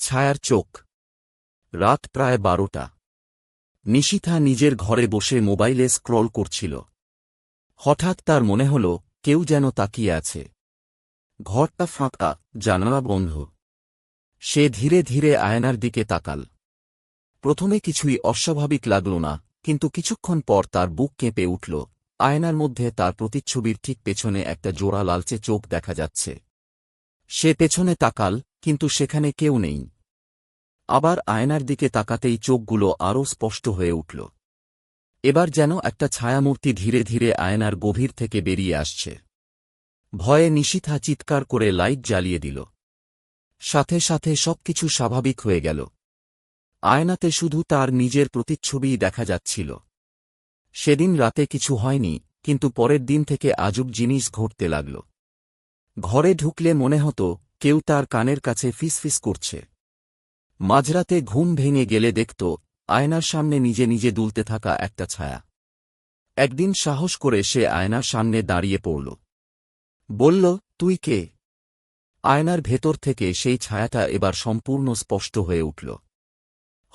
ছায়ার চোখ। রাত প্রায় 12টা। নিশিথা নিজের ঘরে বসে মোবাইলে স্ক্রল করছিল। হঠাৎ তার মনে হল কেউ যেন তাকিয়ে আছে। ঘরটা ফাঁকা, জানালা বন্ধ। সে ধীরে ধীরে আয়নার দিকে তাকাল। প্রথমে কিছুই অস্বাভাবিক লাগল না, কিন্তু কিছুক্ষণ পর তার বুক কেঁপে উঠল। আয়নার মধ্যে তার প্রতিচ্ছবির ঠিক পেছনে একটা জোড়া লালচে চোখ দেখা যাচ্ছে। সে পেছনে তাকাল, কিন্তু সেখানে কেউ নেই। আবার আয়নার দিকে তাকাতেই চোখগুলো আরও স্পষ্ট হয়ে উঠল। এবার যেন একটা ছায়ামূর্তি ধীরে ধীরে আয়নার গভীর থেকে বেরিয়ে আসছে। ভয়ে নিশিথা চিৎকার করে লাইট জ্বালিয়ে দিল। সাথে সাথে সবকিছু স্বাভাবিক হয়ে গেল। আয়নাতে শুধু তার নিজের প্রতিচ্ছবিই দেখা যাচ্ছিল। সেদিন রাতে কিছু হয়নি, কিন্তু পরের দিন থেকে আজব জিনিস ঘটতে লাগল। ঘরে ঢুকলে মনে হতো কেউ তার কানের কাছে ফিসফিস করছে। মাঝরাতে ঘুম ভেঙে গেলে দেখত আয়নার সামনে নিজে নিজে দুলতে থাকা একটা ছায়া। একদিন সাহস করে সে আয়নার সামনে দাঁড়িয়ে পড়ল। বলল, তুই কে? আয়নার ভেতর থেকে সেই ছায়াটা এবার সম্পূর্ণ স্পষ্ট হয়ে উঠল।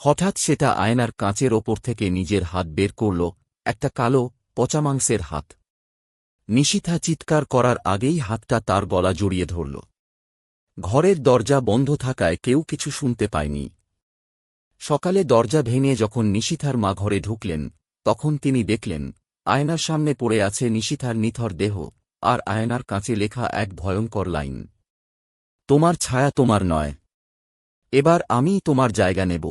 হঠাৎ সেটা আয়নার কাঁচের ওপর থেকে নিজের হাত বের করল, একটা কালো, পচা মাংসের হাত। নিশিথা চিৎকার করার আগেই হাতটা তার গলা জড়িয়ে ধরল। ঘরের দরজা বন্ধ থাকায় কেউ কিছু শুনতে পায়নি। সকালে দরজা ভেঙে যখন নিশিথার মা ঘরে ঢুকলেন, তখন তিনি দেখলেন আয়নার সামনে পড়ে আছে নিশিথার নিথর দেহ, আর আয়নার কাঁচে লেখা এক ভয়ঙ্কর লাইন, তোমার ছায়া তোমার নয়, এবার আমিই তোমার জায়গা নেব।